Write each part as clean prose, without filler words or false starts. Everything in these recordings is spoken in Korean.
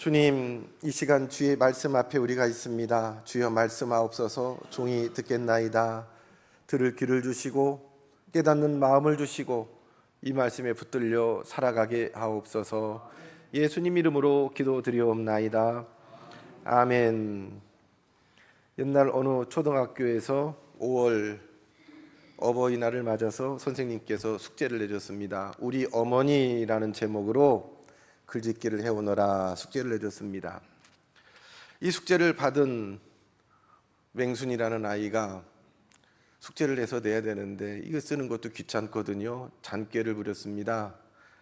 주님, 이 시간 주의 말씀 앞에 우리가 있습니다. 주여 말씀하옵소서. 종이 듣겠나이다. 들을 귀를 주시고 깨닫는 마음을 주시고 이 말씀에 붙들려 살아가게 하옵소서. 예수님 이름으로 기도드리옵나이다. 아멘. 옛날 어느 초등학교에서 5월 어버이날을 맞아서 선생님께서 숙제를 내줬습니다. 우리 어머니라는 제목으로 글짓기를 해오너라 숙제를 내줬습니다. 이 숙제를 받은 맹순이라는 아이가 숙제를 해서 내야 되는데 이거 쓰는 것도 귀찮거든요. 잔꾀를 부렸습니다.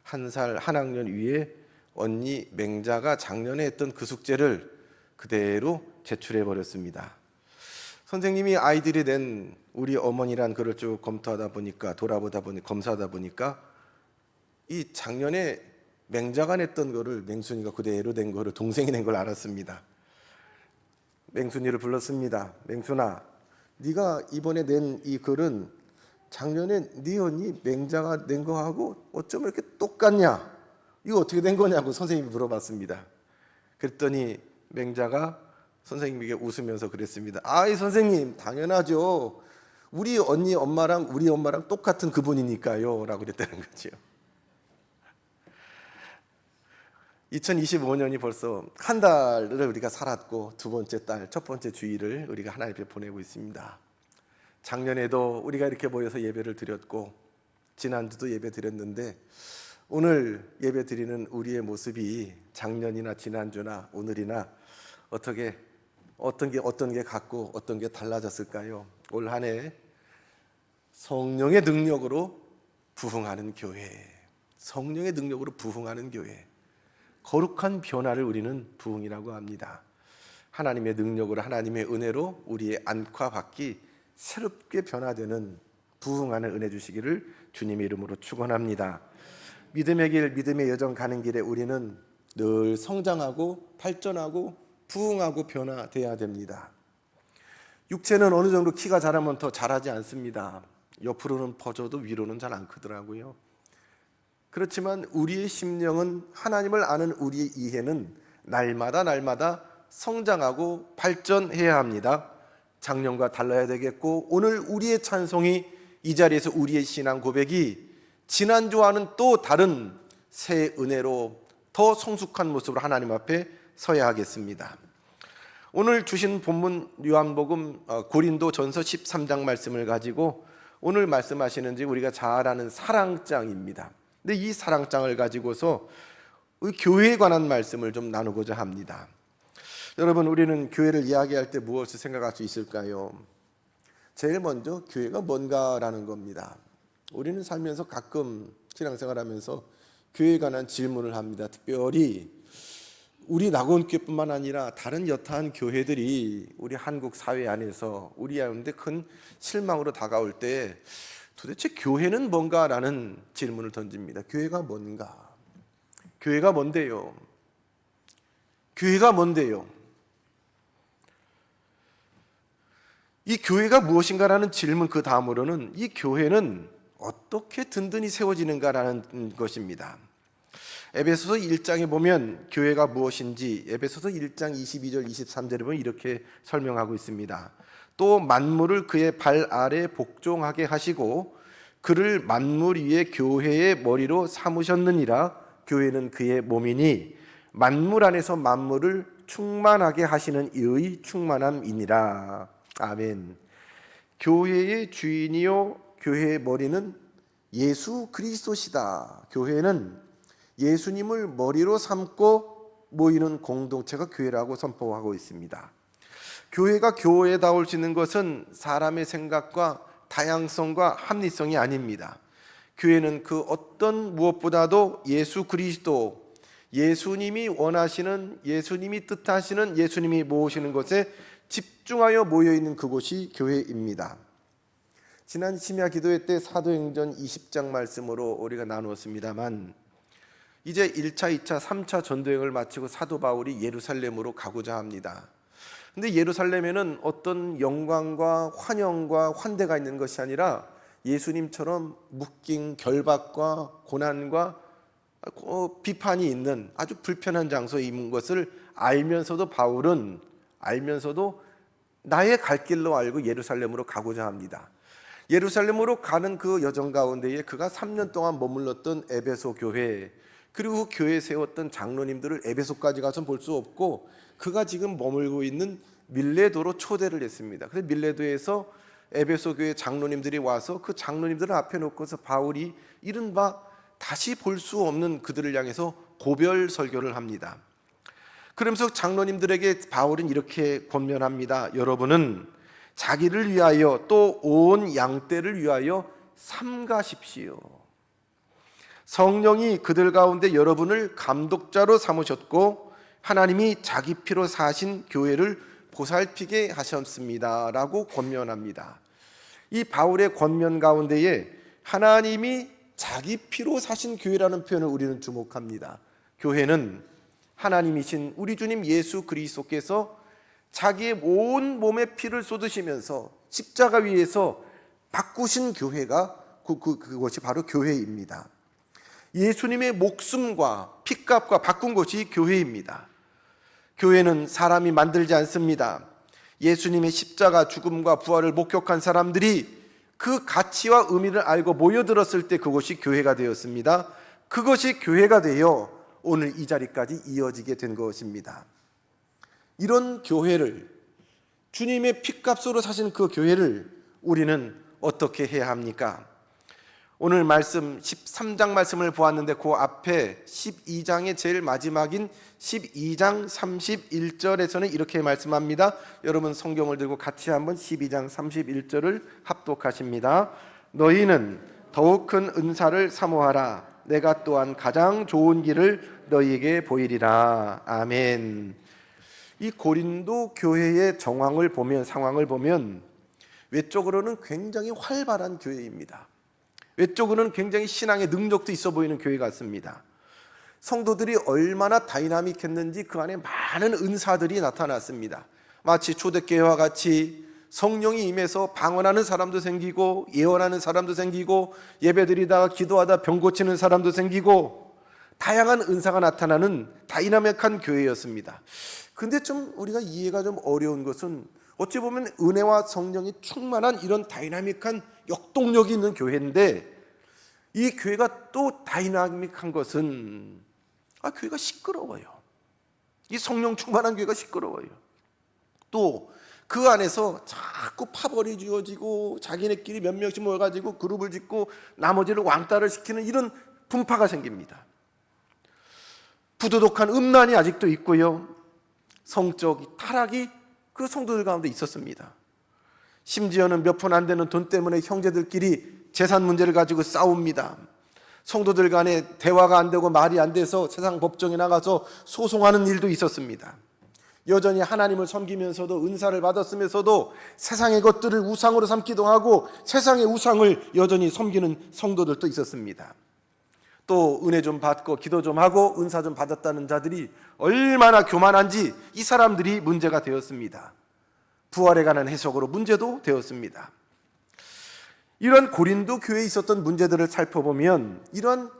한 학년 위에 언니 맹자가 작년에 했던 그 숙제를 그대로 제출해 버렸습니다. 선생님이 아이들이 낸 우리 어머니란 글을 쭉 검토하다 보니까 검사하다 보니까 이 작년에 맹자가 냈던 거를 맹순이가 그대로 낸 거를 동생이 낸 걸 알았습니다. 맹순이를 불렀습니다. 맹순아, 네가 이번에 낸 이 글은 작년에 네 언니 맹자가 낸 거하고 어쩜 이렇게 똑같냐? 이거 어떻게 된 거냐고 선생님이 물어봤습니다. 그랬더니 맹자가 선생님에게 웃으면서 그랬습니다. 아이 선생님, 당연하죠. 우리 언니 엄마랑 우리 엄마랑 똑같은 그분이니까요 라고 그랬다는 거죠. 2025년이 벌써 한 달을 우리가 살았고 두 번째 달, 첫 번째 주일을 우리가 하나님 앞에 보내고 있습니다. 작년에도 우리가 이렇게 모여서 예배를 드렸고 지난주도 예배 드렸는데 오늘 예배 드리는 우리의 모습이 작년이나 지난주나 오늘이나 어떤 게 같고 어떤 게 달라졌을까요? 올 한 해 성령의 능력으로 부흥하는 교회, 성령의 능력으로 부흥하는 교회, 거룩한 변화를 우리는 부흥이라고 합니다. 하나님의 능력으로 하나님의 은혜로 우리의 안과박이 새롭게 변화되는 부흥하는 은혜 주시기를 주님의 이름으로 축원합니다. 믿음의 길, 믿음의 여정 가는 길에 우리는 늘 성장하고 발전하고 부흥하고 변화돼야 됩니다. 육체는 어느 정도 키가 자라면 더 자라지 않습니다. 옆으로는 퍼져도 위로는 잘 안 크더라고요. 그렇지만 우리의 심령은 하나님을 아는 우리의 이해는 날마다 성장하고 발전해야 합니다. 작년과 달라야 되겠고 오늘 우리의 찬송이 이 자리에서 우리의 신앙 고백이 지난주와는 또 다른 새 은혜로 더 성숙한 모습으로 하나님 앞에 서야 하겠습니다. 오늘 주신 본문 요한복음 고린도전서 13장 말씀을 가지고 오늘 말씀하시는지 우리가 잘 아는 사랑장입니다. 근데 이 사랑장을 가지고서 교회에 관한 말씀을 좀 나누고자 합니다. 여러분, 우리는 교회를 이야기할 때 무엇을 생각할 수 있을까요? 제일 먼저 교회가 뭔가라는 겁니다. 우리는 살면서 가끔 신앙생활하면서 교회에 관한 질문을 합니다. 특별히 우리 낙원교회뿐만 아니라 다른 여타한 교회들이 우리 한국 사회 안에서 우리한테 큰 실망으로 다가올 때 도대체 교회는 뭔가라는 질문을 던집니다. 교회가 뭔가? 교회가 뭔데요? 교회가 뭔데요? 이 교회가 무엇인가라는 질문 그 다음으로는 이 교회는 어떻게 든든히 세워지는가라는 것입니다. 에베소서 1장에 보면 교회가 무엇인지 에베소서 1장 22절 23절에 보면 이렇게 설명하고 있습니다. 또 만물을 그의 발 아래 복종하게 하시고 그를 만물 위에 교회의 머리로 삼으셨느니라. 교회는 그의 몸이니 만물 안에서 만물을 충만하게 하시는 이의 충만함이니라. 아멘. 교회의 주인이요 교회의 머리는 예수 그리스도시다. 교회는 예수님을 머리로 삼고 모이는 공동체가 교회라고 선포하고 있습니다. 교회가 교회다울 수 있는 것은 사람의 생각과 다양성과 합리성이 아닙니다. 교회는 그 어떤 무엇보다도 예수 그리스도, 예수님이 원하시는, 예수님이 뜻하시는, 예수님이 모으시는 것에 집중하여 모여있는 그곳이 교회입니다. 지난 심야 기도회 때 사도행전 20장 말씀으로 우리가 나누었습니다만 이제 1차, 2차, 3차 전도행을 마치고 사도 바울이 예루살렘으로 가고자 합니다. 근데 예루살렘에는 어떤 영광과 환영과 환대가 있는 것이 아니라 예수님처럼 묶인 결박과 고난과 비판이 있는 아주 불편한 장소에 있는 것을 알면서도 바울은 나의 갈 길로 알고 예루살렘으로 가고자 합니다. 예루살렘으로 가는 그 여정 가운데에 그가 3년 동안 머물렀던 에베소 교회, 그리고 교회에 세웠던 장로님들을 에베소까지 가서 볼 수 없고 그가 지금 머물고 있는 밀레도로 초대를 했습니다. 그래서 밀레도에서 에베소 교회 장로님들이 와서 그 장로님들을 앞에 놓고서 바울이 이른바 다시 볼 수 없는 그들을 향해서 고별 설교를 합니다. 그러면서 장로님들에게 바울은 이렇게 권면합니다. 여러분은 자기를 위하여 또 온 양떼를 위하여 삼가십시오. 성령이 그들 가운데 여러분을 감독자로 삼으셨고 하나님이 자기 피로 사신 교회를 보살피게 하셨습니다 라고 권면합니다. 이 바울의 권면 가운데에 하나님이 자기 피로 사신 교회라는 표현을 우리는 주목합니다. 교회는 하나님이신 우리 주님 예수 그리스도께서 자기의 온 몸의 피를 쏟으시면서 십자가 위에서 바꾸신 교회가 그것이 바로 교회입니다. 예수님의 목숨과 피값과 바꾼 것이 교회입니다. 교회는 사람이 만들지 않습니다. 예수님의 십자가 죽음과 부활을 목격한 사람들이 그 가치와 의미를 알고 모여들었을 때 그것이 교회가 되었습니다. 그것이 교회가 되어 오늘 이 자리까지 이어지게 된 것입니다. 이런 교회를, 주님의 피값으로 사신 그 교회를 우리는 어떻게 해야 합니까? 오늘 말씀 13장 말씀을 보았는데 그 앞에 12장의 제일 마지막인 12장 31절에서는 이렇게 말씀합니다. 여러분 성경을 들고 같이 한번 12장 31절을 합독하십니다. 너희는 더욱 큰 은사를 사모하라. 내가 또한 가장 좋은 길을 너희에게 보이리라. 아멘. 이 고린도 교회의 상황을 보면 외적으로는 굉장히 활발한 교회입니다. 외적으로는 굉장히 신앙의 능력도 있어 보이는 교회 같습니다. 성도들이 얼마나 다이나믹했는지 그 안에 많은 은사들이 나타났습니다. 마치 초대교회와 같이 성령이 임해서 방언하는 사람도 생기고 예언하는 사람도 생기고 예배드리다가 기도하다 병 고치는 사람도 생기고 다양한 은사가 나타나는 다이나믹한 교회였습니다. 근데 좀 우리가 이해가 좀 어려운 것은 어찌 보면 은혜와 성령이 충만한 이런 다이나믹한 역동력이 있는 교회인데 이 교회가 또 다이나믹한 것은 교회가 시끄러워요. 이 성령 충만한 교회가 시끄러워요. 또 그 안에서 자꾸 파벌이 지어지고 자기네끼리 몇 명씩 모여가지고 그룹을 짓고 나머지를 왕따를 시키는 이런 분파가 생깁니다. 부도덕한 음란이 아직도 있고요. 성적 타락이 그 성도들 가운데 있었습니다. 심지어는 몇 푼 안 되는 돈 때문에 형제들끼리 재산 문제를 가지고 싸웁니다. 성도들 간에 대화가 안 되고 말이 안 돼서 세상 법정에 나가서 소송하는 일도 있었습니다. 여전히 하나님을 섬기면서도 은사를 받았으면서도 세상의 것들을 우상으로 삼기도 하고 세상의 우상을 여전히 섬기는 성도들도 있었습니다. 또 은혜 좀 받고 기도 좀 하고 은사 좀 받았다는 자들이 얼마나 교만한지 이 사람들이 문제가 되었습니다. 부활에 관한 해석으로 문제도 되었습니다. 이런 고린도 교회에 있었던 문제들을 살펴보면 이런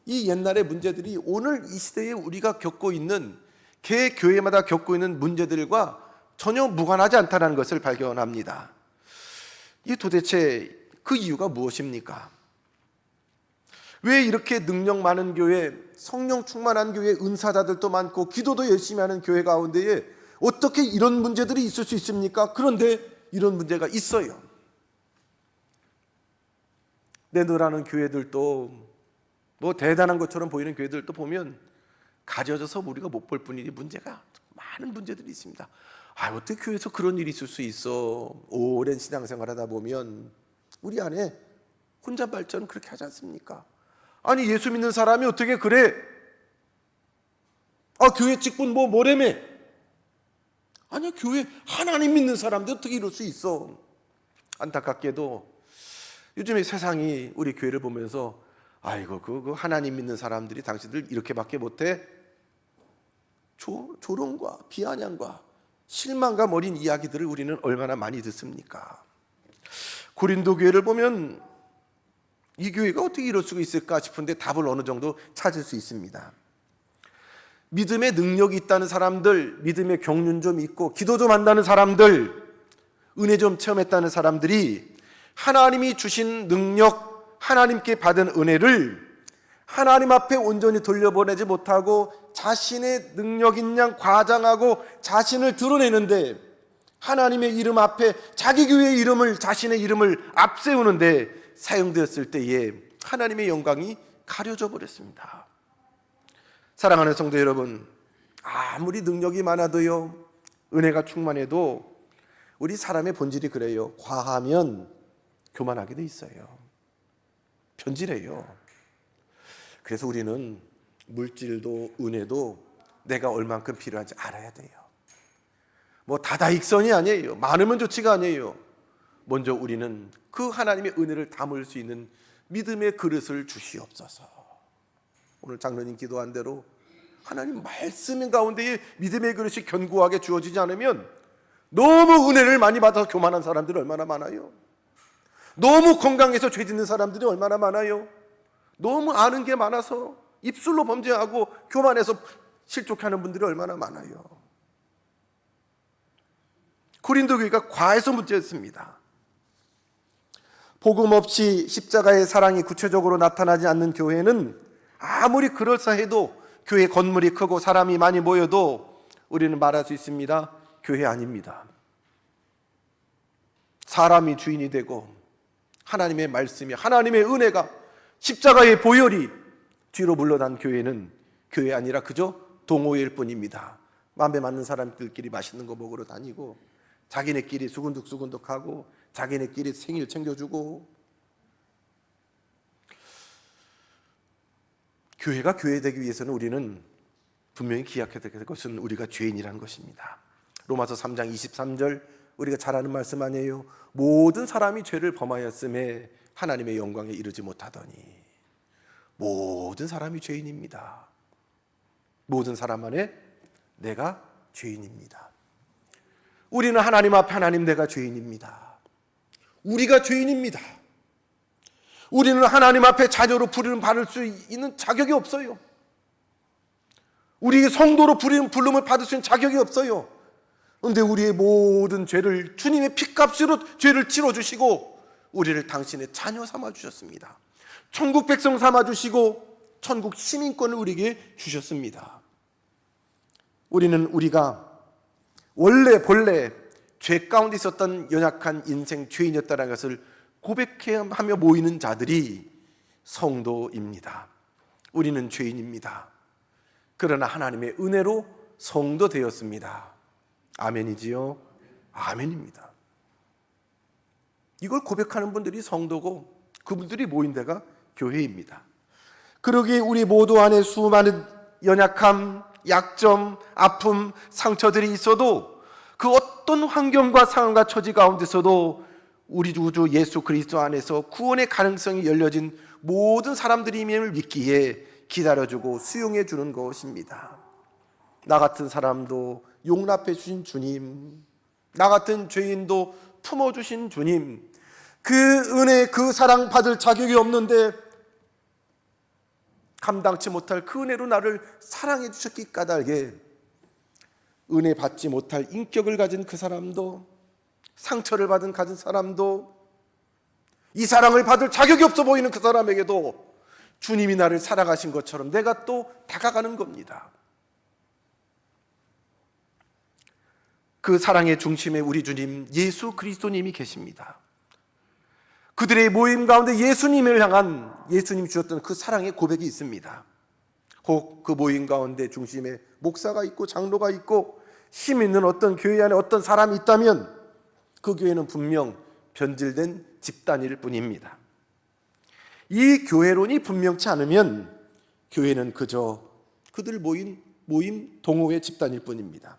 이 옛날의 문제들이 오늘 이 시대에 우리가 겪고 있는 개 교회마다 겪고 있는 문제들과 전혀 무관하지 않다는 것을 발견합니다. 이 도대체 그 이유가 무엇입니까? 왜 이렇게 능력 많은 교회, 성령 충만한 교회, 은사자들도 많고 기도도 열심히 하는 교회 가운데에 어떻게 이런 문제들이 있을 수 있습니까? 그런데 이런 문제가 있어요. 내노라는 교회들도 뭐 대단한 것처럼 보이는 교회들도 보면 가져져서 우리가 못 볼 뿐이지 문제가 많은 문제들이 있습니다. 어떻게 교회에서 그런 일이 있을 수 있어? 오랜 신앙생활 하다 보면 우리 안에 혼자 발전은 그렇게 하지 않습니까? 아니 예수 믿는 사람이 어떻게 그래? 교회 직분 뭐래매? 아니 교회 하나님 믿는 사람들 어떻게 이럴 수 있어? 안타깝게도 요즘에 세상이 우리 교회를 보면서 아이고 그 하나님 믿는 사람들이 당신들 이렇게밖에 못해? 조롱과 비아냥과 실망감 어린 이야기들을 우리는 얼마나 많이 듣습니까? 고린도 교회를 보면 이 교회가 어떻게 이럴 수가 있을까 싶은데 답을 어느 정도 찾을 수 있습니다. 믿음의 능력이 있다는 사람들, 믿음의 경륜 좀 있고 기도 좀 한다는 사람들, 은혜 좀 체험했다는 사람들이 하나님이 주신 능력, 하나님께 받은 은혜를 하나님 앞에 온전히 돌려보내지 못하고 자신의 능력인 양 과장하고 자신을 드러내는데, 하나님의 이름 앞에 자기 교회의 이름을, 자신의 이름을 앞세우는데 사용되었을 때에 하나님의 영광이 가려져 버렸습니다. 사랑하는 성도 여러분, 아무리 능력이 많아도요, 은혜가 충만해도 우리 사람의 본질이 그래요. 과하면 교만하게 돼 있어요. 변질해요. 그래서 우리는 물질도 은혜도 내가 얼만큼 필요한지 알아야 돼요. 뭐 다다익선이 아니에요. 많으면 좋지가 아니에요. 먼저 우리는 그 하나님의 은혜를 담을 수 있는 믿음의 그릇을 주시옵소서. 오늘 장로님 기도한 대로 하나님 말씀 가운데에 믿음의 그릇이 견고하게 주어지지 않으면 너무 은혜를 많이 받아서 교만한 사람들이 얼마나 많아요. 너무 건강해서 죄 짓는 사람들이 얼마나 많아요. 너무 아는 게 많아서 입술로 범죄하고 교만해서 실족하는 분들이 얼마나 많아요. 고린도 교회가 과해서 문제였습니다. 복음 없이 십자가의 사랑이 구체적으로 나타나지 않는 교회는 아무리 그럴싸해도, 교회 건물이 크고 사람이 많이 모여도 우리는 말할 수 있습니다. 교회 아닙니다. 사람이 주인이 되고 하나님의 말씀이, 하나님의 은혜가, 십자가의 보혈이 뒤로 물러난 교회는 교회 아니라 그저 동호회일 뿐입니다. 마음에 맞는 사람들끼리 맛있는 거 먹으러 다니고, 자기네끼리 수근득수근득하고, 자기네끼리 생일 챙겨주고. 교회가 교회되기 위해서는 우리는 분명히 기억해야 될 것은 우리가 죄인이라는 것입니다. 로마서 3장 23절, 우리가 잘 아는 말씀 아니에요? 모든 사람이 죄를 범하였음에 하나님의 영광에 이르지 못하더니. 모든 사람이 죄인입니다. 모든 사람 안에 내가 죄인입니다. 우리는 하나님 앞에, 하나님 내가 죄인입니다. 우리가 죄인입니다. 우리는 하나님 앞에 자녀로 부름을 받을 수 있는 자격이 없어요. 우리 성도로 부름을 받을 수 있는 자격이 없어요. 그런데 우리의 모든 죄를 주님의 피값으로 죄를 치러주시고 우리를 당신의 자녀 삼아주셨습니다. 천국 백성 삼아주시고 천국 시민권을 우리에게 주셨습니다. 우리는 우리가 본래 죄 가운데 있었던 연약한 인생 죄인이었다는 것을 고백하며 모이는 자들이 성도입니다. 우리는 죄인입니다. 그러나 하나님의 은혜로 성도 되었습니다. 아멘이지요? 아멘입니다. 이걸 고백하는 분들이 성도고, 그분들이 모인 데가 교회입니다. 그러기에 우리 모두 안에 수많은 연약함, 약점, 아픔, 상처들이 있어도 그 어떤 환경과 상황과 처지 가운데서도 우리 구주 예수 그리스도 안에서 구원의 가능성이 열려진 모든 사람들임을 믿기에 기다려주고 수용해 주는 것입니다. 나 같은 사람도 용납해 주신 주님, 나 같은 죄인도 품어주신 주님, 그 은혜, 그 사랑 받을 자격이 없는데 감당치 못할 그 은혜로 나를 사랑해 주셨기 까닭에 은혜 받지 못할 인격을 가진 그 사람도, 상처를 가진 사람도, 이 사랑을 받을 자격이 없어 보이는 그 사람에게도 주님이 나를 사랑하신 것처럼 내가 또 다가가는 겁니다. 그 사랑의 중심에 우리 주님 예수 그리스도님이 계십니다. 그들의 모임 가운데 예수님을 향한, 예수님이 주셨던 그 사랑의 고백이 있습니다. 꼭 그 모임 가운데 중심에 목사가 있고 장로가 있고 힘 있는 어떤 교회 안에 어떤 사람이 있다면 그 교회는 분명 변질된 집단일 뿐입니다. 이 교회론이 분명치 않으면 교회는 그저 그들 모임 동호회 집단일 뿐입니다.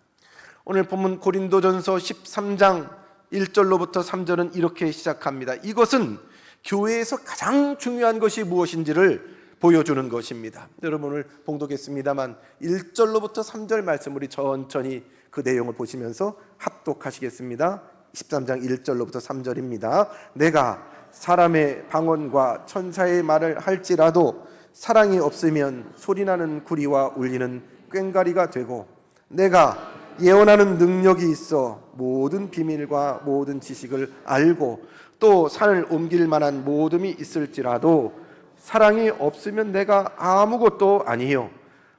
오늘 본문 고린도전서 13장 1절로부터 3절은 이렇게 시작합니다. 이것은 교회에서 가장 중요한 것이 무엇인지를 보여주는 것입니다. 여러분 오늘 봉독했습니다만 1절로부터 3절 말씀 우리 천천히 그 내용을 보시면서 합독하시겠습니다. 13장 1절로부터 3절입니다. 내가 사람의 방언과 천사의 말을 할지라도 사랑이 없으면 소리나는 구리와 울리는 꽹과리가 되고, 내가 예언하는 능력이 있어 모든 비밀과 모든 지식을 알고 또 산을 옮길 만한 모듬이 있을지라도 사랑이 없으면 내가 아무것도 아니요,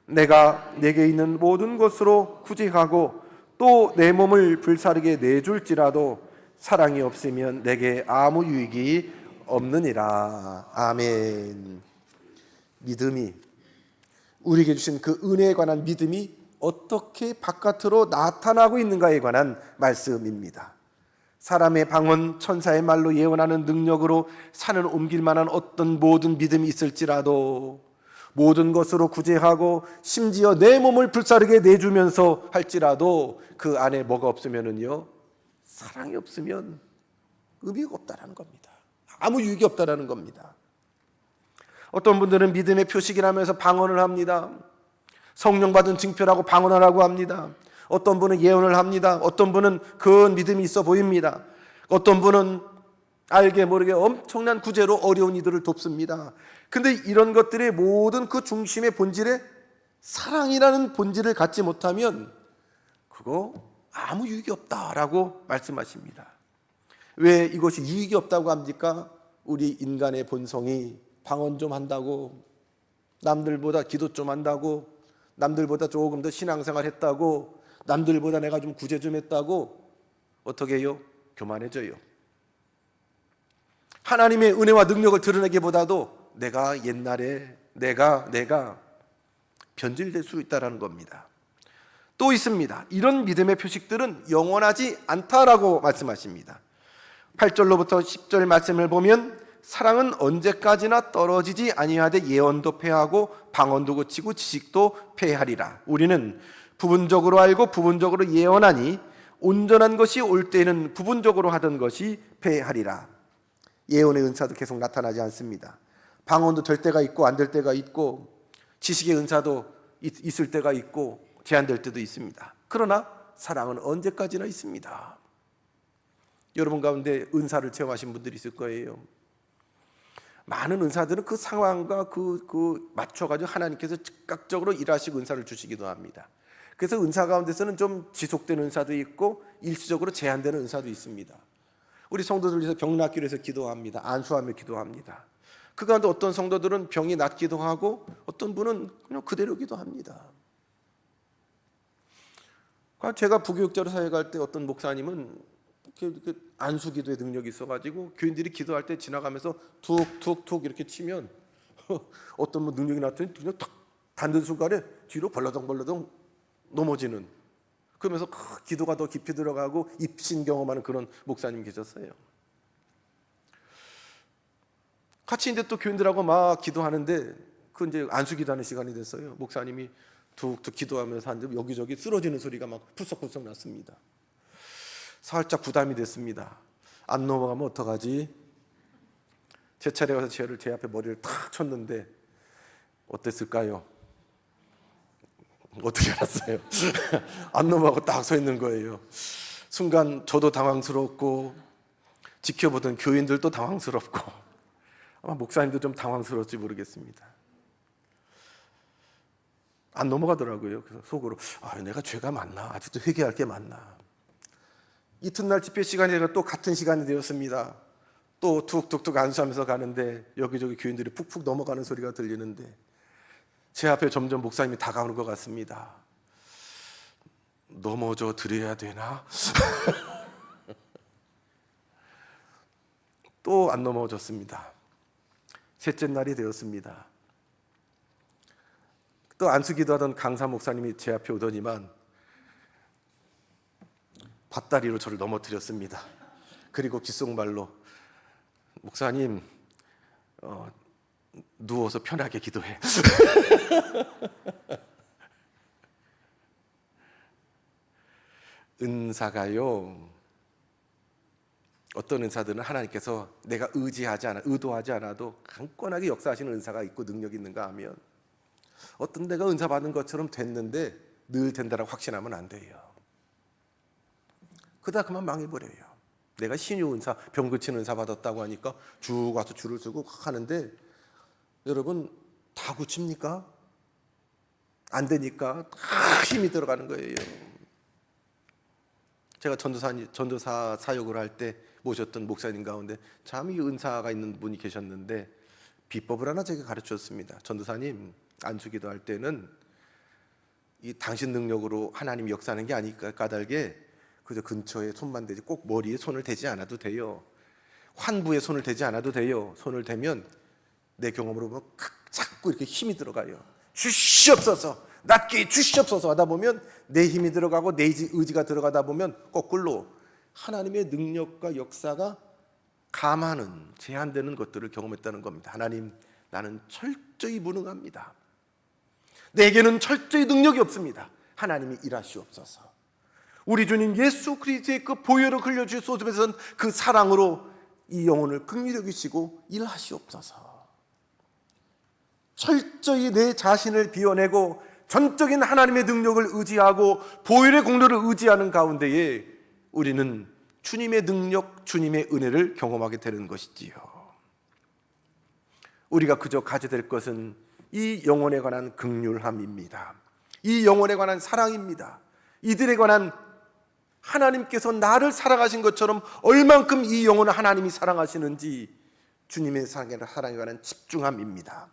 내가 내게 있는 모든 것으로 구제하고 또 내 몸을 불사르게 내줄지라도 사랑이 없으면 내게 아무 유익이 없느니라. 아멘. 믿음이, 우리에게 주신 그 은혜에 관한 믿음이 어떻게 바깥으로 나타나고 있는가에 관한 말씀입니다. 사람의 방언, 천사의 말로 예언하는 능력으로 산을 옮길 만한 어떤 모든 믿음이 있을지라도, 모든 것으로 구제하고 심지어 내 몸을 불사르게 내주면서 할지라도 그 안에 뭐가 없으면은요, 사랑이 없으면 의미가 없다라는 겁니다. 아무 유익이 없다라는 겁니다. 어떤 분들은 믿음의 표식이라면서 방언을 합니다. 성령 받은 징표라고 방언을 하고 합니다. 어떤 분은 예언을 합니다. 어떤 분은 그 믿음이 있어 보입니다. 어떤 분은 알게 모르게 엄청난 구제로 어려운 이들을 돕습니다. 근데 이런 것들의 모든 그 중심의 본질에 사랑이라는 본질을 갖지 못하면 그거 아무 유익이 없다라고 말씀하십니다. 왜 이것이 유익이 없다고 합니까? 우리 인간의 본성이 방언 좀 한다고, 남들보다 기도 좀 한다고, 남들보다 조금 더 신앙생활 했다고, 남들보다 내가 좀 구제 좀 했다고 어떻게 해요? 교만해져요. 하나님의 은혜와 능력을 드러내기보다도 내가 옛날에 내가 변질될 수 있다는 겁니다. 또 있습니다. 이런 믿음의 표식들은 영원하지 않다라고 말씀하십니다. 8절로부터 10절 말씀을 보면 사랑은 언제까지나 떨어지지 아니하되 예언도 패하고 방언도 그치고 지식도 패하리라. 우리는 부분적으로 알고 부분적으로 예언하니 온전한 것이 올 때에는 부분적으로 하던 것이 패하리라. 예언의 은사도 계속 나타나지 않습니다. 방언도 될 때가 있고 안 될 때가 있고, 지식의 은사도 있을 때가 있고 제한될 때도 있습니다. 그러나 사랑은 언제까지나 있습니다. 여러분 가운데 은사를 체험하신 분들이 있을 거예요. 많은 은사들은 그 상황과 맞춰가지고 하나님께서 즉각적으로 일하시고 은사를 주시기도 합니다. 그래서 은사 가운데서는 좀 지속되는 은사도 있고 일시적으로 제한되는 은사도 있습니다. 우리 성도들 위해서 병 낫기로 해서 기도합니다. 안수하며 기도합니다. 그 가운데 어떤 성도들은 병이 낫기도 하고 어떤 분은 그냥 그대로 기도합니다. 제가 부교육자로 사역할 때 어떤 목사님은 안수 기도의 능력이 있어가지고 교인들이 기도할 때 지나가면서 툭툭툭 이렇게 치면 어떤 능력이 나타나면 그냥 탁 닿는 순간에 뒤로 벌러덩 넘어지는, 그러면서 기도가 더 깊이 들어가고 입신 경험하는 그런 목사님 계셨어요. 같이 이제 또 교인들하고 막 기도하는데 그 이제 안수 기도하는 시간이 됐어요. 목사님이 툭툭 기도하면서 하는데 여기저기 쓰러지는 소리가 막 풀썩풀썩 났습니다. 살짝 부담이 됐습니다. 안 넘어가면 어떡하지? 제 차례 와서 제 앞에 머리를 탁 쳤는데 어땠을까요? 어떻게 알았어요? 안 넘어가고 딱 서 있는 거예요. 순간 저도 당황스럽고 지켜보던 교인들도 당황스럽고 아마 목사님도 좀 당황스러울지 모르겠습니다. 안 넘어가더라고요. 그래서 속으로 내가 죄가 많나? 아직도 회개할 게 많나? 이튿날 집회 시간이 되고 또 같은 시간이 되었습니다. 또 툭툭툭 안수하면서 가는데 여기저기 교인들이 푹푹 넘어가는 소리가 들리는데 제 앞에 점점 목사님이 다가오는 것 같습니다. 넘어져 드려야 되나? 또 안 넘어졌습니다. 셋째 날이 되었습니다. 또 안수기도 하던 강사 목사님이 제 앞에 오더니만 밭다리로 저를 넘어뜨렸습니다. 그리고 귓속말로 목사님 누워서 편하게 기도해. 은사가요, 어떤 은사들은 하나님께서 내가 의도하지 않아도 강권하게 역사하시는 은사가 있고 능력이 있는가 하면 어떤 데가 은사 받은 것처럼 됐는데 늘 된다라고 확신하면 안 돼요. 그러다 그만 망해버려요. 내가 신유 은사, 병 고치는 은사 받았다고 하니까 쭉 와서 줄을 서고 하는데 여러분 다 고칩니까? 안 되니까 다 힘이 들어가는 거예요. 제가 전도사 사역을 할 때 모셨던 목사님 가운데 참 이 은사가 있는 분이 계셨는데 비법을 하나 제가 가르쳤습니다. 전도사님, 안수기도 할 때는 이 당신 능력으로 하나님이 역사하는 게 아니까 까닭에 그저 근처에 손만 대지 꼭 머리에 손을 대지 않아도 돼요. 환부에 손을 대지 않아도 돼요. 손을 대면 내 경험으로 보면 자꾸 이렇게 힘이 들어가요. 주시옵소서, 낫게 주시옵소서 하다 보면 내 힘이 들어가고 내 의지가 들어가다 보면 거꾸로 하나님의 능력과 역사가 감하는, 제한되는 것들을 경험했다는 겁니다. 하나님, 나는 철저히 무능합니다. 내게는 철저히 능력이 없습니다. 하나님이 일하시옵소서. 우리 주님 예수 그리스도의 그 보혈을 흘려주소서면서 그 사랑으로 이 영혼을 긍휼히 여기시고 일하시옵소서. 철저히 내 자신을 비워내고 전적인 하나님의 능력을 의지하고 보혈의 공로를 의지하는 가운데에 우리는 주님의 능력, 주님의 은혜를 경험하게 되는 것이지요. 우리가 그저 가져야 될 것은 이 영혼에 관한 긍휼함입니다. 이 영혼에 관한 사랑입니다. 이들에 관한 하나님께서 나를 사랑하신 것처럼 얼만큼 이 영혼을 하나님이 사랑하시는지 주님의 사랑에 관한 집중함입니다.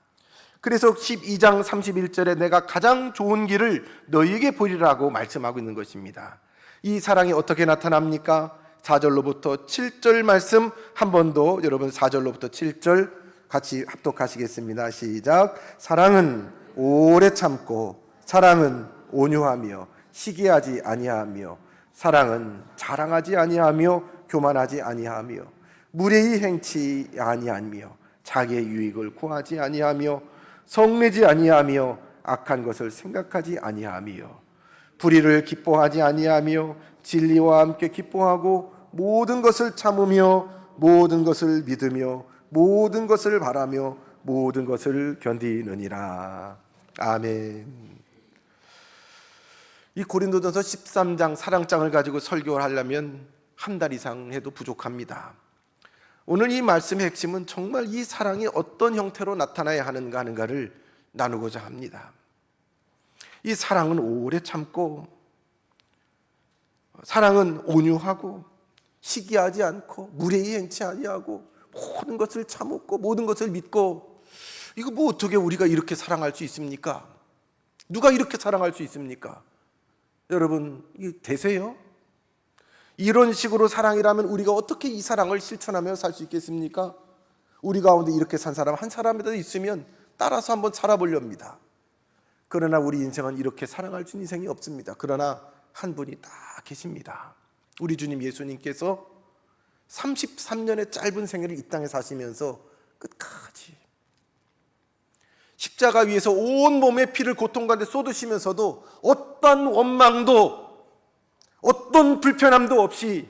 그래서 12장 31절에 내가 가장 좋은 길을 너희에게 보이리라고 말씀하고 있는 것입니다. 이 사랑이 어떻게 나타납니까? 4절로부터 7절 말씀 한 번 더 여러분 4절로부터 7절 같이 합독하시겠습니다. 시작. 사랑은 오래 참고 사랑은 온유하며 시기하지 아니하며 사랑은 자랑하지 아니하며 교만하지 아니하며 무례히 행치 아니하며 자기의 유익을 구하지 아니하며 성내지 아니하며 악한 것을 생각하지 아니하며 불의를 기뻐하지 아니하며 진리와 함께 기뻐하고 모든 것을 참으며 모든 것을 믿으며 모든 것을 바라며 모든 것을 견디느니라. 아멘. 이 고린도전서 13장 사랑장을 가지고 설교를 하려면 한 달 이상 해도 부족합니다. 오늘 이 말씀의 핵심은 정말 이 사랑이 어떤 형태로 나타나야 하는가 하는가를 나누고자 합니다. 이 사랑은 오래 참고 사랑은 온유하고 시기하지 않고 무례히 행치 아니하고 모든 것을 참고 모든 것을 믿고 이거 뭐 어떻게 우리가 이렇게 사랑할 수 있습니까? 누가 이렇게 사랑할 수 있습니까? 여러분 되세요? 이런 식으로 사랑이라면 우리가 어떻게 이 사랑을 실천하며 살 수 있겠습니까? 우리 가운데 이렇게 산 사람 한 사람이라도 있으면 따라서 한번 살아보렵니다. 그러나 우리 인생은 이렇게 사랑할 수 있는 인생이 없습니다. 그러나 한 분이 딱 계십니다. 우리 주님 예수님께서 33년의 짧은 생애를 이 땅에 사시면서 끝까지 십자가 위에서 온 몸의 피를 고통 가운데 쏟으시면서도 어떤 원망도 어떤 불편함도 없이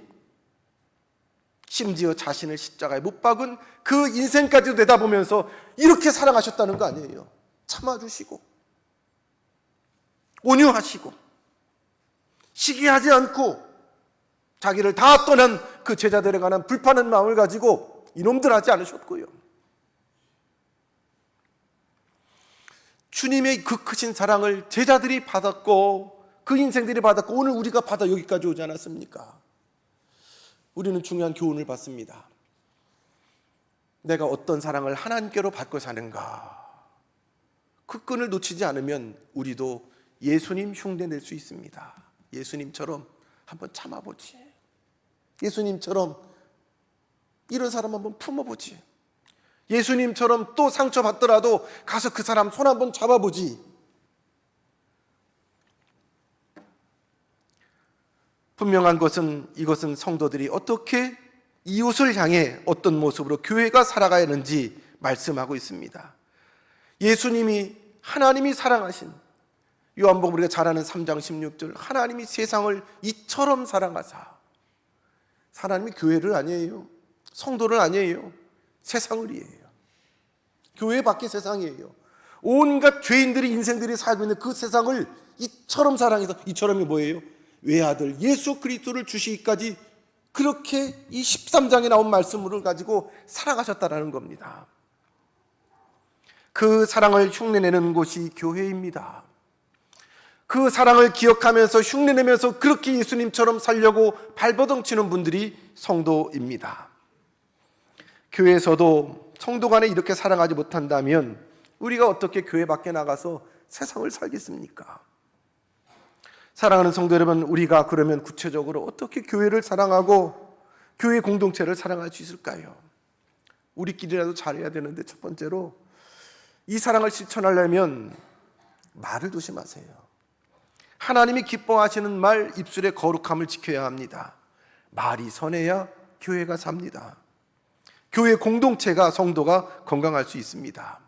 심지어 자신을 십자가에 못 박은 그 인생까지도 내다보면서 이렇게 사랑하셨다는 거 아니에요. 참아주시고 온유하시고 시기하지 않고 자기를 다 떠난 그 제자들에 관한 불편한 마음을 가지고 이놈들 하지 않으셨고요. 주님의 그 크신 사랑을 제자들이 받았고 그 인생들이 받았고 오늘 우리가 받아 여기까지 오지 않았습니까? 우리는 중요한 교훈을 받습니다. 내가 어떤 사랑을 하나님께로 받고 사는가? 그 끈을 놓치지 않으면 우리도 예수님 흉내 낼 수 있습니다. 예수님처럼 한번 참아보지. 예수님처럼 이런 사람 한번 품어보지. 예수님처럼 또 상처받더라도 가서 그 사람 손 한번 잡아보지. 분명한 것은 이것은 성도들이 어떻게 이웃을 향해 어떤 모습으로 교회가 살아가야 하는지 말씀하고 있습니다. 예수님이 하나님이 사랑하신 요한복음 우리가 잘 아는 3장 16절 하나님이 세상을 이처럼 사랑하사 하나님이 교회를 아니에요. 성도를 아니에요. 세상을이에요. 교회 밖의 세상이에요. 온갖 죄인들이 인생들이 살고 있는 그 세상을 이처럼 사랑해서 이처럼이 뭐예요? 외아들 예수 그리스도를 주시기까지 그렇게 이 13장에 나온 말씀을 가지고 사랑하셨다라는 겁니다. 그 사랑을 흉내내는 곳이 교회입니다. 그 사랑을 기억하면서 흉내내면서 그렇게 예수님처럼 살려고 발버둥치는 분들이 성도입니다. 교회에서도 성도 간에 이렇게 사랑하지 못한다면 우리가 어떻게 교회 밖에 나가서 세상을 살겠습니까? 사랑하는 성도 여러분, 우리가 그러면 구체적으로 어떻게 교회를 사랑하고 교회 공동체를 사랑할 수 있을까요? 우리끼리라도 잘해야 되는데, 첫 번째로 이 사랑을 실천하려면 말을 조심하세요. 하나님이 기뻐하시는 말, 입술의 거룩함을 지켜야 합니다. 말이 선해야 교회가 삽니다. 교회 공동체가, 성도가 건강할 수 있습니다.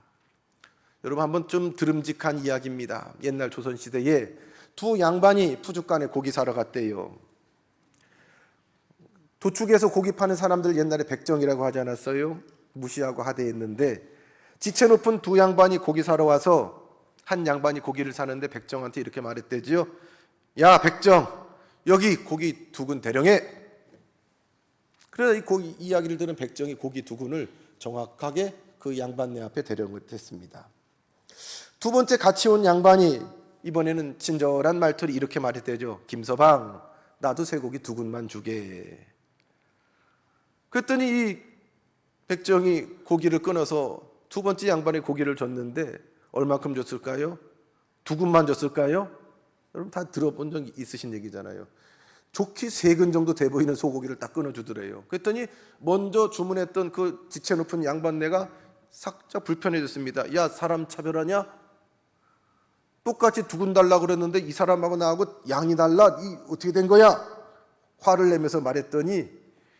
여러분, 한번 좀 드름직한 이야기입니다. 옛날 조선시대에 두 양반이 푸죽간에 고기 사러 갔대요. 도축에서 고기 파는 사람들 옛날에 백정이라고 하지 않았어요? 무시하고 하대했는데, 지체 높은 두 양반이 고기 사러 와서 한 양반이 고기를 사는데 백정한테 이렇게 말했대지요. 야, 백정, 여기 고기 2근 대령해. 그래서 이 이야기를 들은 백정이 고기 2근을 정확하게 그 양반네 앞에 대령을 했습니다. 두 번째 같이 온 양반이 이번에는 친절한 말투로 이렇게 말했대죠. 김서방, 나도 쇠고기 2근만 주게. 그랬더니 이 백정이 고기를 끊어서 두 번째 양반의 고기를 줬는데 얼마큼 줬을까요? 2근만 줬을까요? 여러분 다 들어본 적 있으신 얘기잖아요. 좋게 3근 정도 돼 보이는 소고기를 딱 끊어주더래요. 그랬더니 먼저 주문했던 그 지체 높은 양반네가 살짝 불편해졌습니다. 야, 사람 차별하냐? 똑같이 2근 달라고 그랬는데 이 사람하고 나하고 양이 달라. 이 어떻게 된 거야? 화를 내면서 말했더니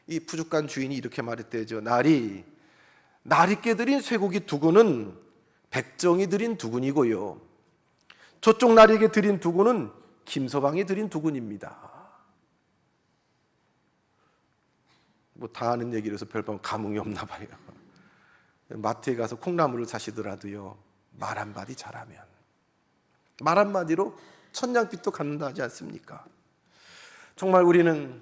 이 푸죽간 주인이 이렇게 말했대죠. 나리께 드린 쇠고기 2근은 백정이 드린 2근이고요. 저쪽 나리에게 드린 2근은 김서방이 드린 2근입니다. 뭐 다 아는 얘기라서 별반 감흥이 없나 봐요. 마트에 가서 콩나물을 사시더라도요, 말 한마디 잘하면, 말 한마디로 천냥빚도 갚는다 하지 않습니까? 정말 우리는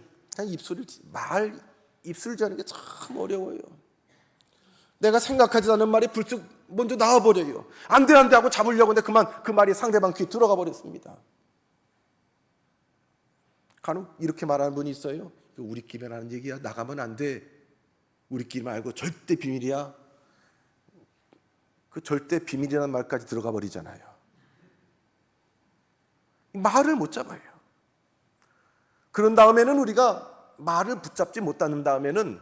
입술을 자는 게 참 어려워요. 내가 생각하지 않은 말이 불쑥 먼저 나와버려요. 안 돼 하고 잡으려고 하는데 그만 그 말이 상대방 귀에 들어가 버렸습니다. 간혹 이렇게 말하는 분이 있어요. 우리끼리만 하는 얘기야. 나가면 안 돼. 우리끼리 말고 절대 비밀이야. 그 절대 비밀이라는 말까지 들어가 버리잖아요. 말을 못 잡아요. 그런 다음에는 우리가 말을 붙잡지 못하는 다음에는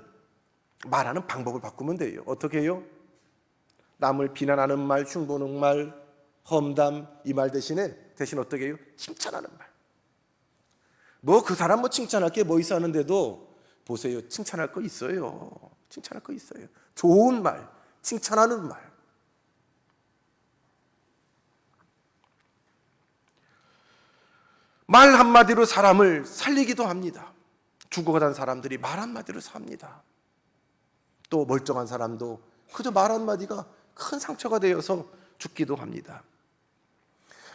말하는 방법을 바꾸면 돼요. 어떻게 해요? 남을 비난하는 말, 흉보는 말, 험담, 이 말 대신 어떻게 해요? 칭찬하는 말. 그 사람 칭찬할 게 뭐 있어 하는데도 보세요. 칭찬할 거 있어요. 칭찬할 거 있어요. 좋은 말, 칭찬하는 말. 말 한마디로 사람을 살리기도 합니다. 죽어가던 사람들이 말 한마디로 삽니다. 또 멀쩡한 사람도 그저 말 한마디가 큰 상처가 되어서 죽기도 합니다.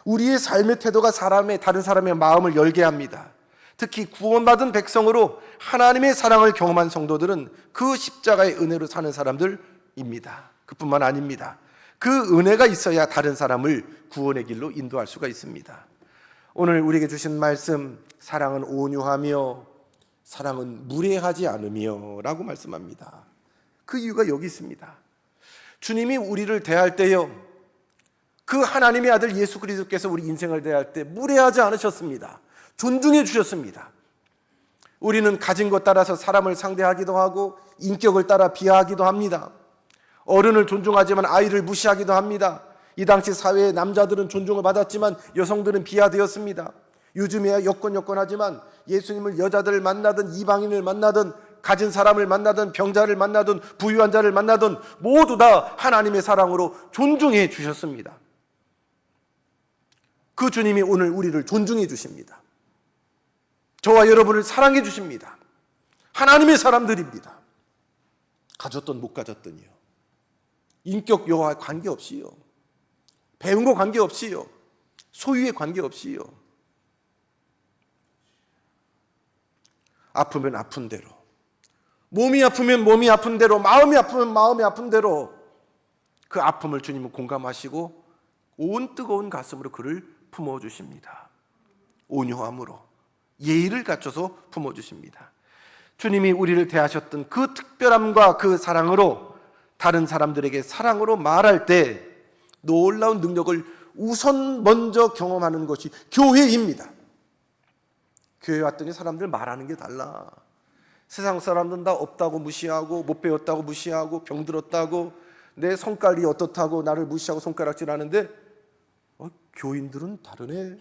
우리의 삶의 태도가 다른 사람의 마음을 열게 합니다. 특히 구원받은 백성으로 하나님의 사랑을 경험한 성도들은 그 십자가의 은혜로 사는 사람들입니다. 그뿐만 아닙니다. 그 은혜가 있어야 다른 사람을 구원의 길로 인도할 수가 있습니다. 오늘 우리에게 주신 말씀, 사랑은 온유하며 사랑은 무례하지 않으며 라고 말씀합니다. 그 이유가 여기 있습니다. 주님이 우리를 대할 때요, 그 하나님의 아들 예수 그리스도께서 우리 인생을 대할 때 무례하지 않으셨습니다. 존중해 주셨습니다. 우리는 가진 것 따라서 사람을 상대하기도 하고 인격을 따라 비하하기도 합니다. 어른을 존중하지만 아이를 무시하기도 합니다. 이 당시 사회의 남자들은 존중을 받았지만 여성들은 비하되었습니다. 요즘에야 여건하지만 예수님을 여자들을 만나든 이방인을 만나든 가진 사람을 만나든 병자를 만나든 부유한 자를 만나든 모두 다 하나님의 사랑으로 존중해 주셨습니다. 그 주님이 오늘 우리를 존중해 주십니다. 저와 여러분을 사랑해 주십니다. 하나님의 사람들입니다. 가졌던 못 가졌던이요, 인격 여와 관계없이요, 배운 거 관계없이요, 소유에 관계없이요, 아프면 아픈 대로, 몸이 아프면 몸이 아픈 대로, 마음이 아프면 마음이 아픈 대로 그 아픔을 주님은 공감하시고 온 뜨거운 가슴으로 그를 품어주십니다. 온유함으로, 예의를 갖춰서 품어주십니다. 주님이 우리를 대하셨던 그 특별함과 그 사랑으로 다른 사람들에게 사랑으로 말할 때 놀라운 능력을 우선 먼저 경험하는 것이 교회입니다. 교회 왔더니 사람들 말하는 게 달라. 세상 사람들은 다 없다고 무시하고, 못 배웠다고 무시하고, 병들었다고, 내 성깔이 어떻다고 나를 무시하고 손가락질하는데 교인들은 다르네.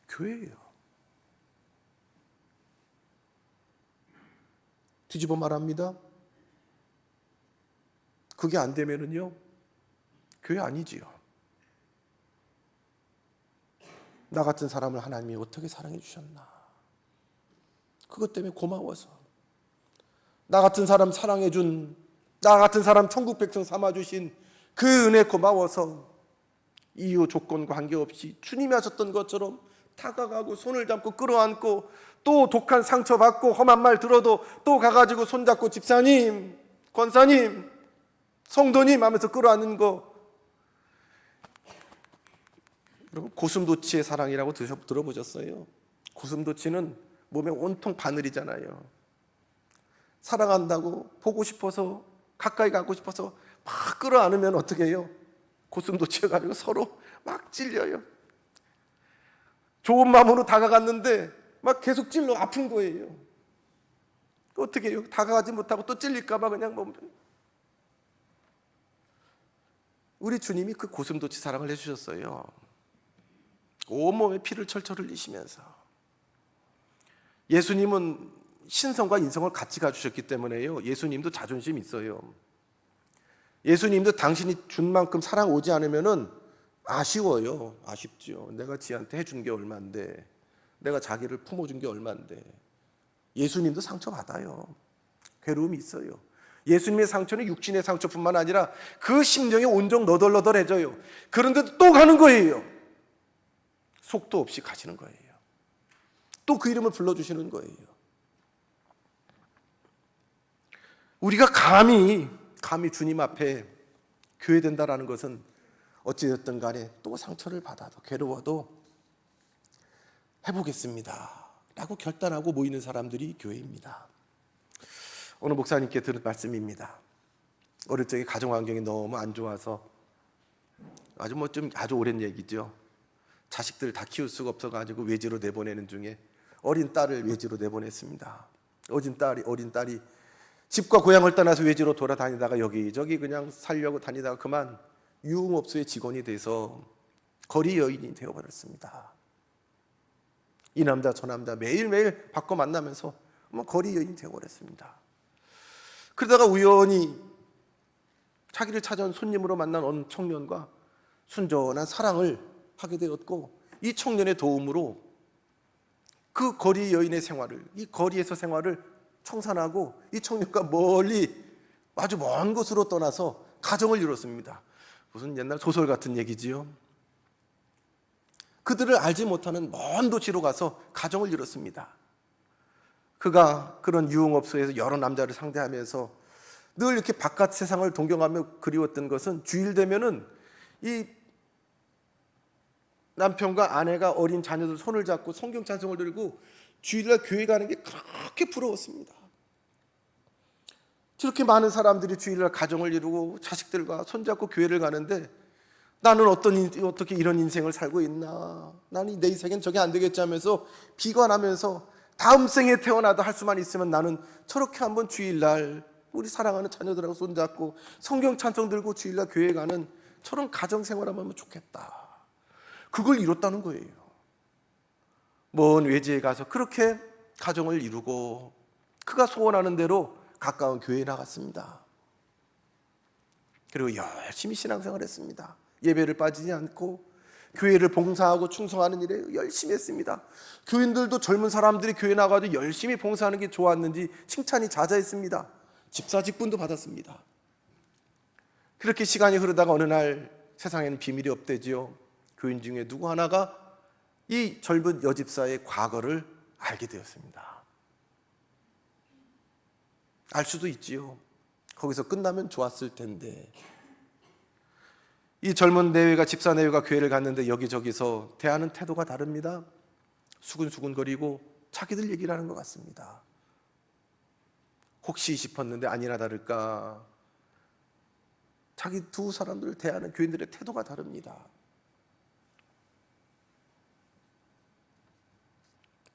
교회예요. 뒤집어 말합니다. 그게 안 되면은요, 교회 아니지요. 나 같은 사람을 하나님이 어떻게 사랑해 주셨나. 그것 때문에 고마워서. 나 같은 사람 사랑해 준, 나 같은 사람 천국 백성 삼아 주신 그 은혜 고마워서 이유 조건과 관계없이 주님이 하셨던 것처럼 다가가고 손을 잡고 끌어안고, 또 독한 상처 받고 험한 말 들어도 또 가가지고 손잡고 집사님, 권사님, 성도님 하면서 끌어안는 거. 여러분, 고슴도치의 사랑이라고 들어보셨어요? 고슴도치는 몸에 온통 바늘이잖아요. 사랑한다고, 보고 싶어서, 가까이 가고 싶어서 막 끌어안으면 어떻게 해요? 고슴도치여가지고 서로 막 찔려요. 좋은 마음으로 다가갔는데 막 계속 찔러 아픈 거예요. 어떻게 해요? 다가가지 못하고 또 찔릴까봐 그냥 뭐. 우리 주님이 그 고슴도치 사랑을 해주셨어요. 온몸에 피를 철철 흘리시면서. 예수님은 신성과 인성을 같이 가주셨기 때문에요, 예수님도 자존심 있어요. 예수님도 당신이 준 만큼 사랑 오지 않으면은 아쉬워요. 아쉽죠. 내가 지한테 해준 게 얼만데, 내가 자기를 품어준 게 얼만데. 예수님도 상처받아요. 괴로움이 있어요. 예수님의 상처는 육신의 상처뿐만 아니라 그 심령이 온종 너덜너덜해져요. 그런데도 또 가는 거예요. 속도 없이 가시는 거예요. 또 그 이름을 불러주시는 거예요. 우리가 감히 주님 앞에 교회된다라는 것은 어찌됐든 간에 또 상처를 받아도 괴로워도 해보겠습니다 라고 결단하고 모이는 사람들이 교회입니다. 오늘 목사님께 들은 말씀입니다. 어릴 적에 가정 환경이 너무 안 좋아서, 아주 오랜 얘기죠. 자식들 다 키울 수가 없어가지고 외지로 내보내는 중에 어린 딸을 외지로 내보냈습니다. 어린 딸이 집과 고향을 떠나서 외지로 돌아다니다가 여기저기 그냥 살려고 다니다가 그만 유흥업소의 직원이 돼서 거리 여인이 되어버렸습니다. 이 남자 저 남자 매일매일 바꿔 만나면서 거리 여인이 되어버렸습니다. 그러다가 우연히 자기를 찾아온 손님으로 만난 어느 청년과 순전한 사랑을 하게 되었고, 이 청년의 도움으로 그 거리 여인의 생활을, 이 거리에서 생활을 청산하고 이 청년과 멀리 아주 먼 곳으로 떠나서 가정을 이뤘습니다. 무슨 옛날 소설 같은 얘기지요. 그들을 알지 못하는 먼 도시로 가서 가정을 이뤘습니다. 그가 그런 유흥업소에서 여러 남자를 상대하면서 늘 이렇게 바깥 세상을 동경하며 그리웠던 것은 주일 되면은 이 남편과 아내가 어린 자녀들 손을 잡고 성경 찬송을 들고 주일날 교회 가는 게 그렇게 부러웠습니다. 저렇게 많은 사람들이 주일날 가정을 이루고 자식들과 손잡고 교회를 가는데 나는 어떻게 이런 인생을 살고 있나, 나는 내 인생엔 저게 안 되겠지 하면서 비관하면서 다음 생에 태어나도 할 수만 있으면 나는 저렇게 한번 주일날 우리 사랑하는 자녀들하고 손잡고 성경 찬송 들고 주일날 교회 가는 저런 가정생활 하면 좋겠다. 그걸 이뤘다는 거예요. 먼 외지에 가서 그렇게 가정을 이루고 그가 소원하는 대로 가까운 교회에 나갔습니다. 그리고 열심히 신앙생활을 했습니다. 예배를 빠지지 않고 교회를 봉사하고 충성하는 일에 열심히 했습니다. 교인들도 젊은 사람들이 교회 나가도 열심히 봉사하는 게 좋았는지 칭찬이 자자했습니다. 집사 직분도 받았습니다. 그렇게 시간이 흐르다가 어느 날 세상에는 비밀이 없대지요. 교인 중에 누구 하나가 이 젊은 여집사의 과거를 알게 되었습니다. 알 수도 있지요. 거기서 끝나면 좋았을 텐데. 이 젊은 내외가, 집사 내외가 교회를 갔는데 여기저기서 대하는 태도가 다릅니다. 수근수근거리고 자기들 얘기를 하는 것 같습니다. 혹시 싶었는데 아니나 다를까 자기 두 사람들을 대하는 교인들의 태도가 다릅니다.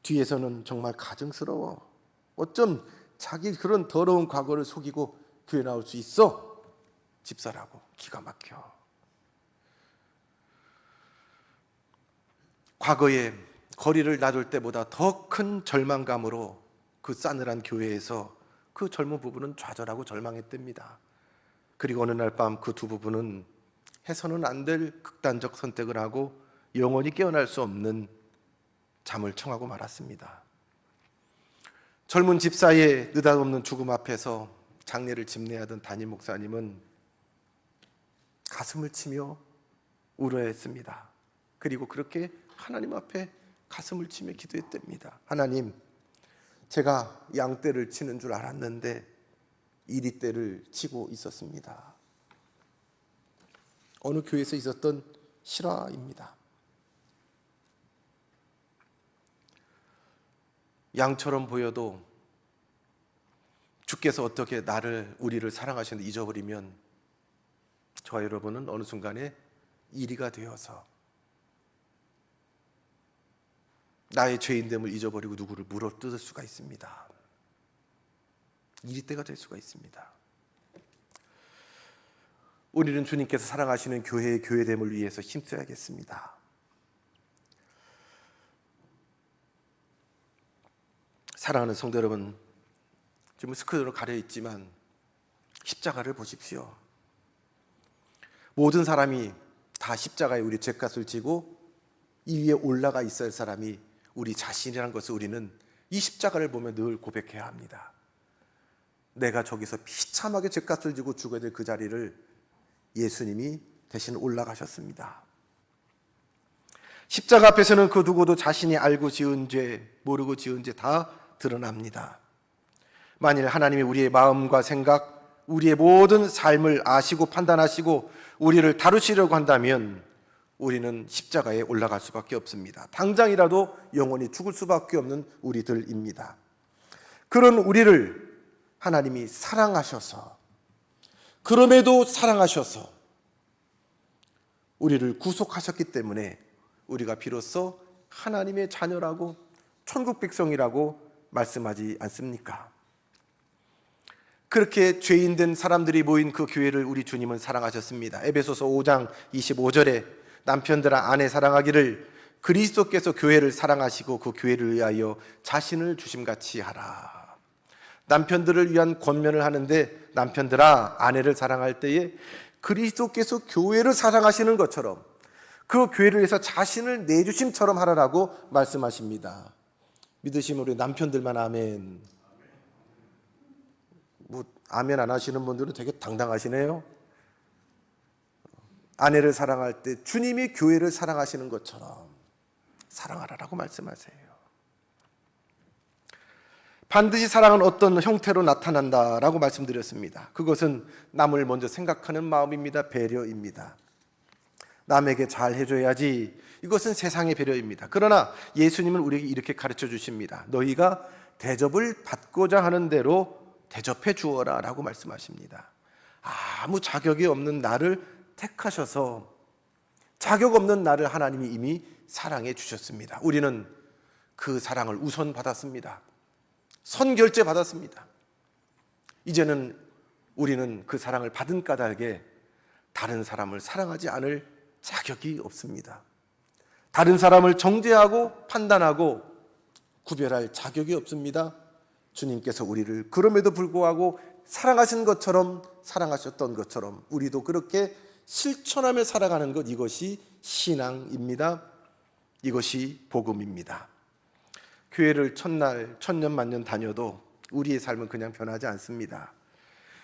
뒤에서는 정말 가증스러워. 어쩜 자기 그런 더러운 과거를 속이고 교회 나올 수 있어? 집사라고. 기가 막혀. 과거에 거리를 놔둘 때보다 더 큰 절망감으로 그 싸늘한 교회에서 그 젊은 부부는 좌절하고 절망했답니다. 그리고 어느 날 밤 그 두 부부는 해서는 안 될 극단적 선택을 하고 영원히 깨어날 수 없는 잠을 청하고 말았습니다. 젊은 집사의 느닷없는 죽음 앞에서 장례를 집례하던 담임 목사님은 가슴을 치며 울어했습니다. 그리고 그렇게 하나님 앞에 가슴을 치며 기도했답니다. 하나님, 제가 양떼를 치는 줄 알았는데 이리떼를 치고 있었습니다. 어느 교회에서 있었던 실화입니다. 양처럼 보여도 주께서 어떻게 우리를 사랑하시는데 잊어버리면 저와 여러분은 어느 순간에 이리가 되어서 나의 죄인됨을 잊어버리고 누구를 물어뜯을 수가 있습니다. 이리때가 될 수가 있습니다. 우리는 주님께서 사랑하시는 교회의 교회됨을 위해서 힘써야겠습니다. 사랑하는 성도 여러분, 지금 스크린으로 가려있지만 십자가를 보십시오. 모든 사람이 다 십자가에 우리 죄값을 지고 이 위에 올라가 있어야 할 사람이 우리 자신이라는 것을 우리는 이 십자가를 보며 늘 고백해야 합니다. 내가 저기서 비참하게 죄값을 지고 죽어야 될 그 자리를 예수님이 대신 올라가셨습니다. 십자가 앞에서는 그 누구도 자신이 알고 지은 죄, 모르고 지은 죄 다 드러납니다. 만일 하나님이 우리의 마음과 생각, 우리의 모든 삶을 아시고 판단하시고 우리를 다루시려고 한다면 우리는 십자가에 올라갈 수밖에 없습니다. 당장이라도 영원히 죽을 수밖에 없는 우리들입니다. 그런 우리를 하나님이 사랑하셔서, 그럼에도 사랑하셔서 우리를 구속하셨기 때문에 우리가 비로소 하나님의 자녀라고, 천국 백성이라고 말씀하지 않습니까? 그렇게 죄인된 사람들이 모인 그 교회를 우리 주님은 사랑하셨습니다. 에베소서 5장 25절에 남편들아 아내 사랑하기를 그리스도께서 교회를 사랑하시고 그 교회를 위하여 자신을 주심같이 하라. 남편들을 위한 권면을 하는데 남편들아 아내를 사랑할 때에 그리스도께서 교회를 사랑하시는 것처럼 그 교회를 위해서 자신을 내주심처럼 하라라고 말씀하십니다. 믿으시면 우리 남편들만 아멘. 아멘 안 하시는 분들은 되게 당당하시네요. 아내를 사랑할 때 주님이 교회를 사랑하시는 것처럼 사랑하라라고 말씀하세요. 반드시 사랑은 어떤 형태로 나타난다라고 말씀드렸습니다. 그것은 남을 먼저 생각하는 마음입니다. 배려입니다. 남에게 잘 해줘야지. 이것은 세상의 배려입니다. 그러나 예수님은 우리에게 이렇게 가르쳐 주십니다. 너희가 대접을 받고자 하는 대로 대접해 주어라 라고 말씀하십니다. 아무 자격이 없는 나를 택하셔서 자격 없는 나를 하나님이 이미 사랑해 주셨습니다. 우리는 그 사랑을 우선 받았습니다. 선결제 받았습니다. 이제는 우리는 그 사랑을 받은 까닭에 다른 사람을 사랑하지 않을 자격이 없습니다. 다른 사람을 정죄하고 판단하고 구별할 자격이 없습니다. 주님께서 우리를 그럼에도 불구하고 사랑하신 것처럼, 사랑하셨던 것처럼 우리도 그렇게 실천하며 살아가는 것, 이것이 신앙입니다. 이것이 복음입니다. 교회를 천날, 천년, 만년 다녀도 우리의 삶은 그냥 변하지 않습니다.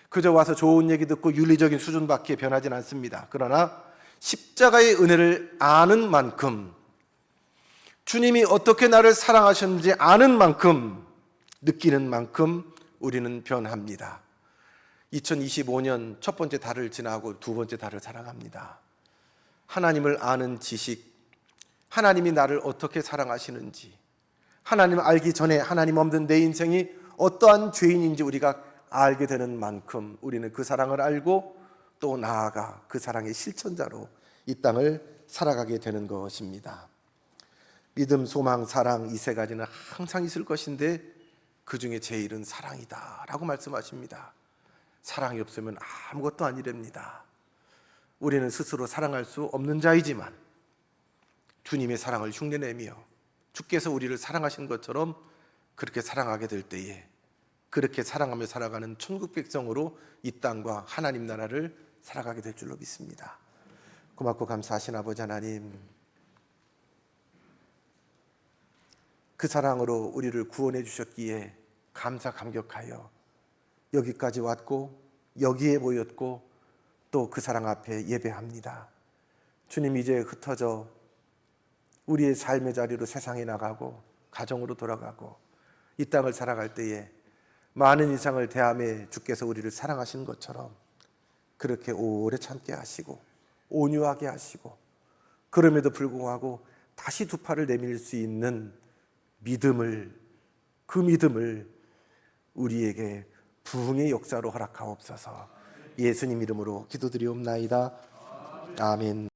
그저 와서 좋은 얘기 듣고 윤리적인 수준밖에 변하진 않습니다. 그러나 십자가의 은혜를 아는 만큼, 주님이 어떻게 나를 사랑하셨는지 아는 만큼, 느끼는 만큼 우리는 변합니다. 2025년 첫 번째 달을 지나고 두 번째 달을 살아갑니다. 하나님을 아는 지식, 하나님이 나를 어떻게 사랑하시는지, 하나님을 알기 전에 하나님 없는 내 인생이 어떠한 죄인인지 우리가 알게 되는 만큼 우리는 그 사랑을 알고 또 나아가 그 사랑의 실천자로 이 땅을 살아가게 되는 것입니다. 믿음, 소망, 사랑 이 세 가지는 항상 있을 것인데 그 중에 제일은 사랑이다 라고 말씀하십니다. 사랑이 없으면 아무것도 아니랍니다. 우리는 스스로 사랑할 수 없는 자이지만 주님의 사랑을 흉내내며 주께서 우리를 사랑하신 것처럼 그렇게 사랑하게 될 때에 그렇게 사랑하며 살아가는 천국 백성으로 이 땅과 하나님 나라를 살아가게 될 줄로 믿습니다. 고맙고 감사하신 아버지 하나님, 그 사랑으로 우리를 구원해 주셨기에 감사 감격하여 여기까지 왔고 여기에 모였고 또 그 사랑 앞에 예배합니다. 주님, 이제 흩어져 우리의 삶의 자리로 세상에 나가고 가정으로 돌아가고 이 땅을 살아갈 때에 많은 인상을 대하며 주께서 우리를 사랑하시는 것처럼 그렇게 오래 참게 하시고 온유하게 하시고 그럼에도 불구하고 다시 두 팔을 내밀 수 있는 믿음을, 그 믿음을 우리에게 부흥의 역사로 허락하옵소서. 예수님 이름으로 기도드리옵나이다. 아멘.